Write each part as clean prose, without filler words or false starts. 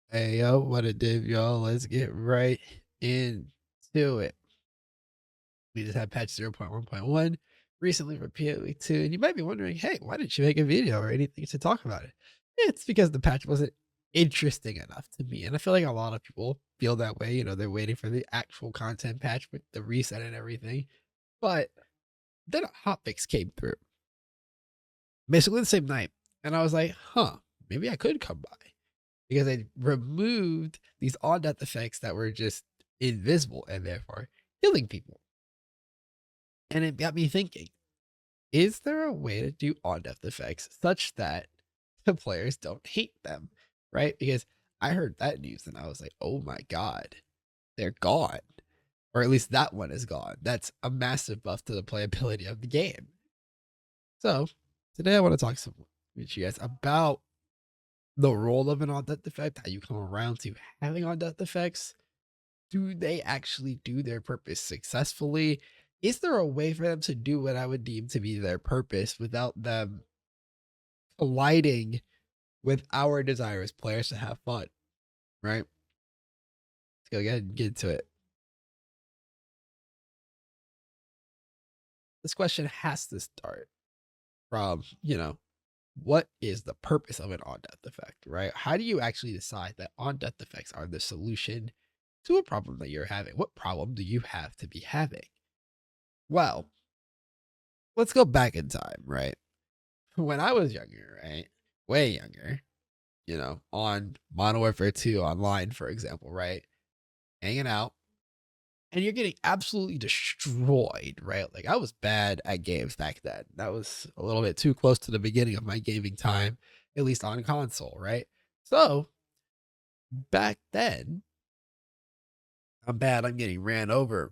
Hey yo, what a div, y'all. Let's get right into it. We just had patch 0.1.1 recently for PoE 2, and you might be wondering, hey, why didn't you make a video or anything to talk about it? It's because the patch wasn't interesting enough to me. And I feel like a lot of people feel that way. They're waiting for the actual content patch with the reset and everything. But then a hotfix came through basically the same night. And I was like, maybe I could come by because they removed these on death effects that were just invisible and therefore killing people. And it got me thinking, is there a way to do on death effects such that the players don't hate them? Right? Because I heard that news and I was like, oh my God, they're gone. Or at least that one is gone. That's a massive buff to the playability of the game. So today I want to talk with you guys about the role of an on death effect, how you come around to having on death effects. Do they actually do their purpose successfully? Is there a way for them to do what I would deem to be their purpose without them colliding with our desire as players to have fun? Right? Let's go ahead and get into it. This question has to start from, what is the purpose of an on death effect, right? How do you actually decide that on death effects are the solution to a problem that you're having? What problem do you have to be having? Well, let's go back in time, right? When I was younger, right? Way younger, on Modern Warfare 2 online, for example, right? Hanging out, and you're getting absolutely destroyed, right? Like I was bad at games back then. That was a little bit too close to the beginning of my gaming time, at least on console, right? So back then, I'm bad. I'm getting ran over.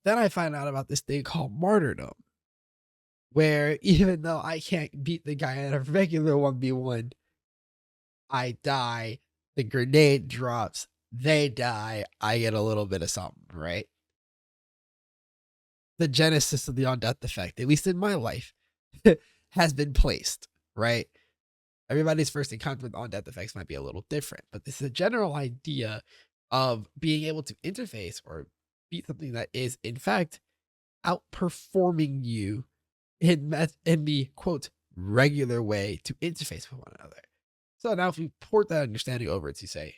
Then I find out about this thing called martyrdom, where even though I can't beat the guy at a regular 1v1, I die, the grenade drops, they die, I get a little bit of something, right? The genesis of the on death effect, at least in my life, has been placed, right? Everybody's first encounter with on death effects might be a little different, but this is a general idea of being able to interface or beat something that is, in fact, outperforming you in the quote regular way to interface with one another. So now if we port that understanding over to say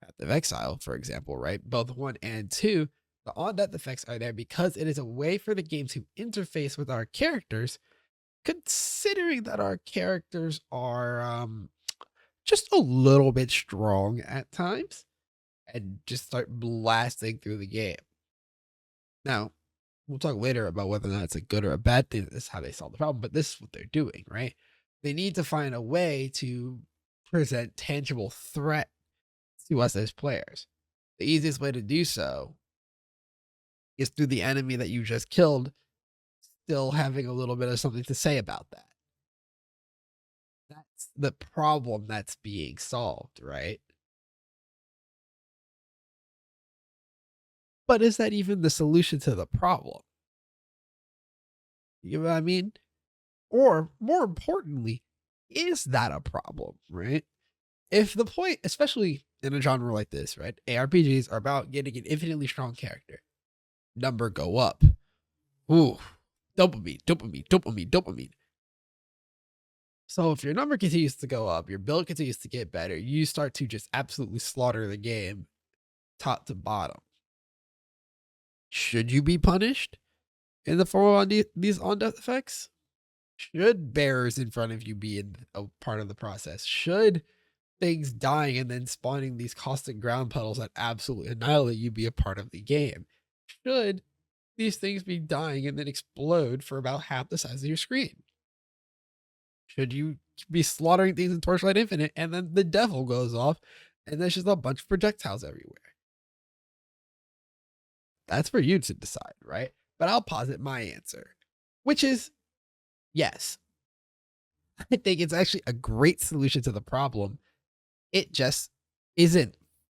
Path of Exile, for example, right? Both 1 and 2, the on death effects are there because it is a way for the game to interface with our characters, considering that our characters are just a little bit strong at times and just start blasting through the game. Now, we'll talk later about whether or not it's a good or a bad thing. This is how they solve the problem, but this is what they're doing, right? They need to find a way to present tangible threat to us as players. The easiest way to do so is through the enemy that you just killed still having a little bit of something to say about that. That's the problem that's being solved, right? But is that even the solution to the problem? You know what I mean? Or more importantly, is that a problem, right? If the point, especially in a genre like this, right? ARPGs are about getting an infinitely strong character. Number go up. Ooh, dopamine, dopamine, dopamine, dopamine. So if your number continues to go up, your build continues to get better, you start to just absolutely slaughter the game top to bottom. Should you be punished in the form of these on death effects? Should bearers in front of you be in a part of the process? Should things dying and then spawning these caustic ground puddles that absolutely annihilate you be a part of the game? Should these things be dying and then explode for about half the size of your screen? Should you be slaughtering things in Torchlight Infinite and then the devil goes off and there's just a bunch of projectiles everywhere? That's for you to decide, right? But I'll posit my answer, which is yes. I think it's actually a great solution to the problem. It just isn't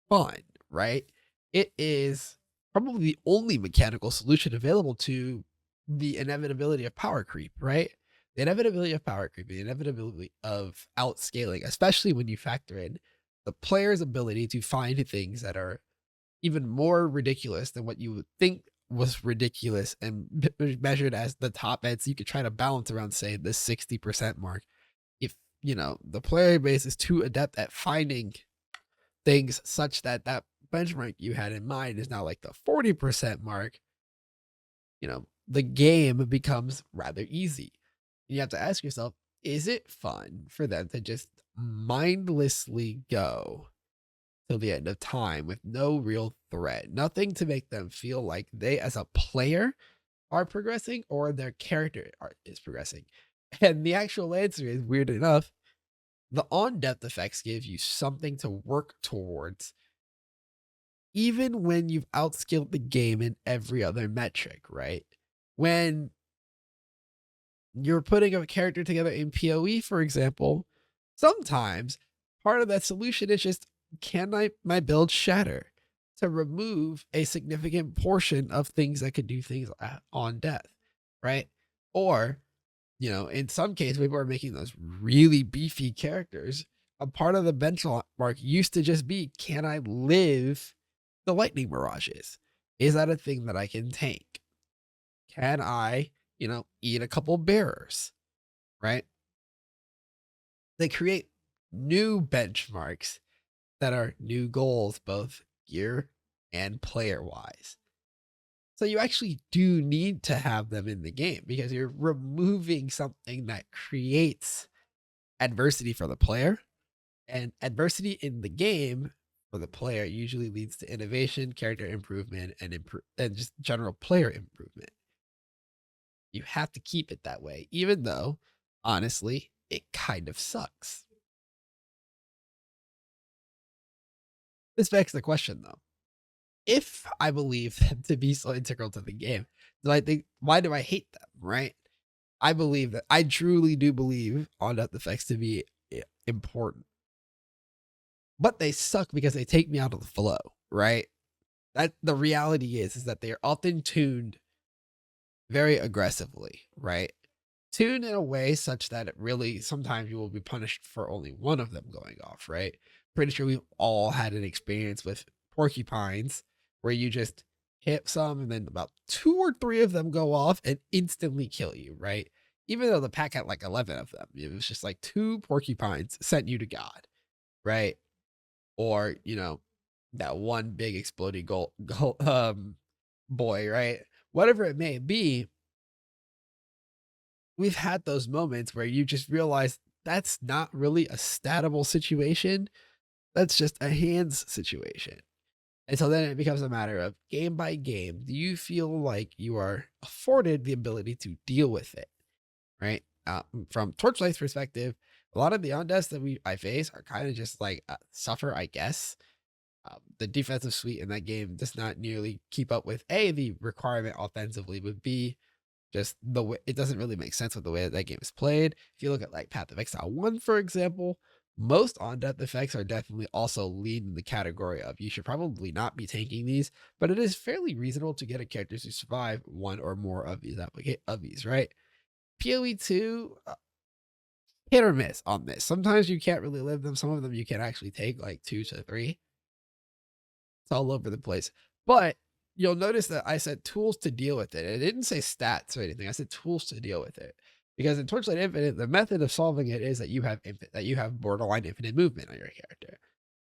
fun, right? It is probably the only mechanical solution available to the inevitability of power creep, right? The inevitability of power creep, the inevitability of outscaling, especially when you factor in the player's ability to find things that are even more ridiculous than what you would think was ridiculous and measured as the top end. So you could try to balance around, say, the 60% mark. If, the player base is too adept at finding things such that that benchmark you had in mind is now like the 40% mark, the game becomes rather easy. You have to ask yourself, is it fun for them to just mindlessly go till the end of time with no real threat, nothing to make them feel like they as a player are progressing or their character is progressing? And the actual answer is, weird enough, the on depth effects give you something to work towards, even when you've outskilled the game in every other metric, right? When you're putting a character together in PoE, for example, sometimes part of that solution is just, can my build shatter to remove a significant portion of things that could do things on death, right? Or, in some cases, people are making those really beefy characters. A part of the benchmark used to just be, can I live the lightning mirages? Is that a thing that I can tank? Can I, eat a couple bearers, right? They create new benchmarks that are new goals, both gear and player wise. So you actually do need to have them in the game because you're removing something that creates adversity for the player, and adversity in the game for the player usually leads to innovation, character improvement, and just general player improvement. You have to keep it that way, even though, honestly, it kind of sucks. This begs the question, though. If I believe them to be so integral to the game, do I think, why do I hate them, right? I truly do believe on death effects to be important, but they suck because they take me out of the flow, right? That the reality is that they are often tuned very aggressively, right? Tuned in a way such that it really, sometimes you will be punished for only one of them going off, right? Pretty sure we've all had an experience with porcupines where you just hit some and then about 2 or 3 of them go off and instantly kill you, right? Even though the pack had like 11 of them, it was just like 2 porcupines sent you to God, right? Or, that one big exploding boy, right? Whatever it may be, we've had those moments where you just realize that's not really a statable situation. That's just a hands situation. And so then it becomes a matter of, game by game, do you feel like you are afforded the ability to deal with it? Right. From Torchlight's perspective, a lot of the on-deaths that I face are kind of just like suffer, I guess. The defensive suite in that game does not nearly keep up with A, the requirement offensively, but B, just the way it doesn't really make sense with the way that game is played. If you look at like Path of Exile 1, for example, most on death effects are definitely also lead in the category of, you should probably not be tanking these, but it is fairly reasonable to get a character to survive one or more of these, right? PoE 2, hit or miss on this. Sometimes you can't really live them. Some of them you can actually take like 2 to 3. It's all over the place. But you'll notice that I said tools to deal with it. I didn't say stats or anything. I said tools to deal with it. Because in Torchlight Infinite, the method of solving it is that you have borderline infinite movement on your character.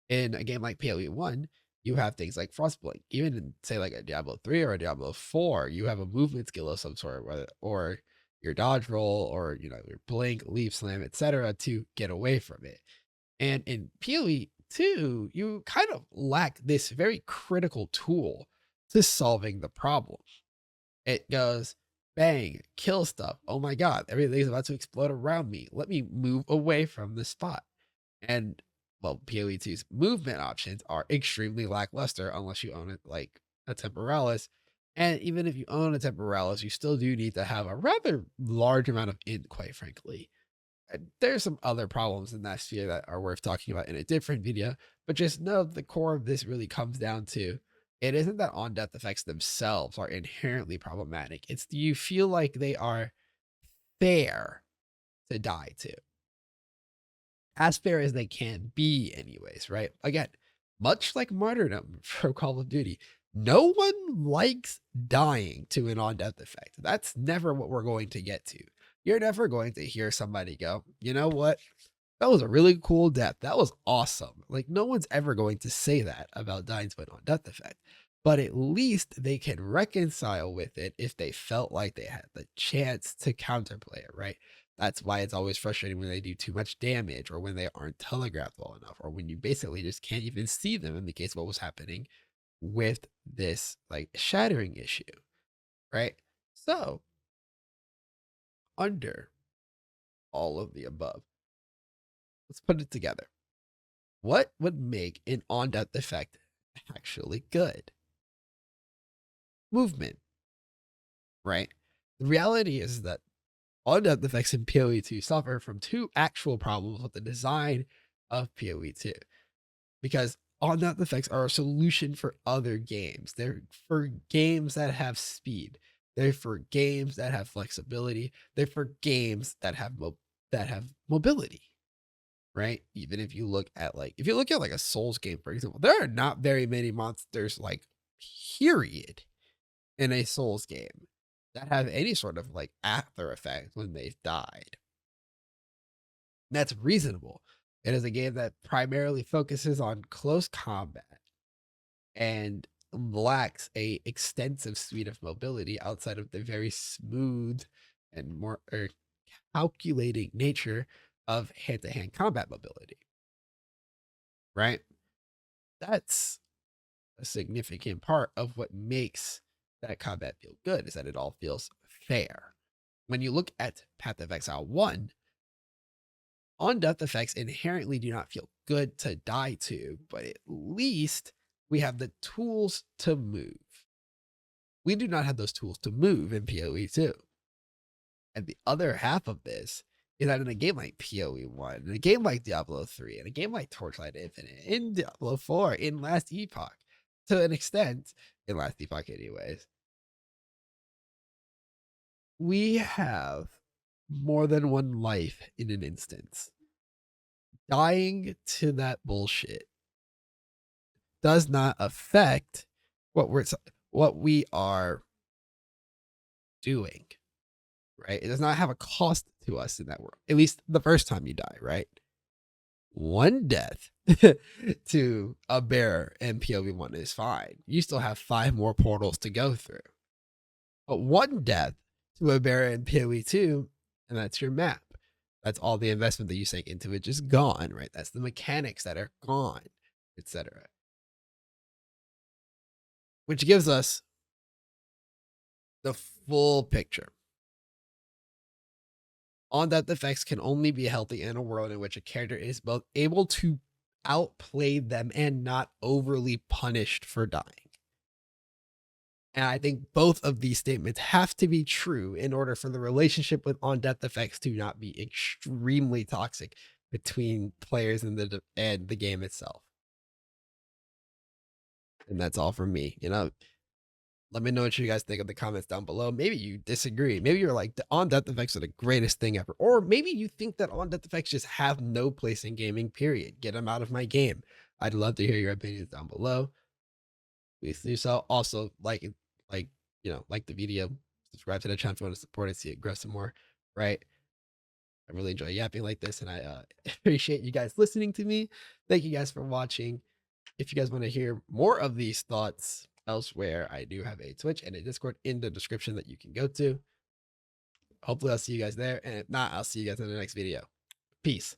In a game like PoE 1, you have things like Frostblink. Even in, say, like a Diablo 3 or a Diablo 4, you have a movement skill of some sort, or your dodge roll, or your blink, leaf slam, etc., to get away from it. And in PoE 2, you kind of lack this very critical tool to solving the problem. It goes, bang, kill stuff. Oh my God, everything's about to explode around me. Let me move away from the spot. And well, PoE 2's movement options are extremely lackluster unless you own it like a Temporalis. And even if you own a Temporalis, you still do need to have a rather large amount of int, quite frankly. There's some other problems in that sphere that are worth talking about in a different video, but just know the core of this really comes down to, it isn't that on death effects themselves are inherently problematic. It's, do you feel like they are fair to die to? as fair as they can be, anyways, right? Again, much like martyrdom for Call of Duty, no one likes dying to an on death effect. That's never what we're going to get to. You're never going to hear somebody go, you know what? That was a really cool death. That was awesome. Like, no one's ever going to say that about dying to an on death effect. But at least they can reconcile with it if they felt like they had the chance to counterplay it, right? That's why it's always frustrating when they do too much damage or when they aren't telegraphed well enough or when you basically just can't even see them in the case of what was happening with this like shattering issue, right? So, under all of the above, let's put it together. What would make an on death effect actually good? Movement, right? The reality is that on death effects in PoE 2 suffer from two actual problems with the design of PoE 2. Because on death effects are a solution for other games. They're for games that have speed. They're for games that have flexibility. They're for games that have mobility, right? Even if you look at like a Souls game, for example, there are not very many monsters like period in a Souls game that have any sort of like after effect when they've died. That's reasonable. It is a game that primarily focuses on close combat and lacks a extensive suite of mobility outside of the very smooth and more calculating nature of hand-to-hand combat mobility, right? That's a significant part of what makes that combat feel good, is that it all feels fair. When you look at Path of Exile 1, on death effects inherently do not feel good to die to, but at least we have the tools to move. We do not have those tools to move in PoE 2. And the other half of this is that in a game like PoE 1, in a game like Diablo 3, in a game like Torchlight Infinite, in Diablo 4, in Last Epoch, to an extent, in Last Epoch anyways, we have more than one life in an instance. Dying to that bullshit does not affect what we are doing, right? It does not have a cost to us in that world. At least the first time you die, right? One death to a bear in PoE1 is fine. You still have 5 more portals to go through. But one death to a bear in PoE2, and that's your map. That's all the investment that you sank into it just gone, right? That's the mechanics that are gone, etc. Which gives us the full picture. On death effects can only be healthy in a world in which a character is both able to outplay them and not overly punished for dying. And I think both of these statements have to be true in order for the relationship with on death effects to not be extremely toxic between players and the game itself. And that's all from me. Let me know what you guys think in the comments down below. Maybe you disagree. Maybe you're like, the on death effects are the greatest thing ever. Or maybe you think that on death effects just have no place in gaming, period. Get them out of my game. I'd love to hear your opinions down below. Please do so. Also, like the video, subscribe to the channel if you want to support it, see it grow some more, right? I really enjoy yapping like this, and I appreciate you guys listening to me. Thank you guys for watching. If you guys want to hear more of these thoughts elsewhere, I do have a Twitch and a Discord in the description that you can go to. Hopefully I'll see you guys there. And if not, I'll see you guys in the next video. Peace.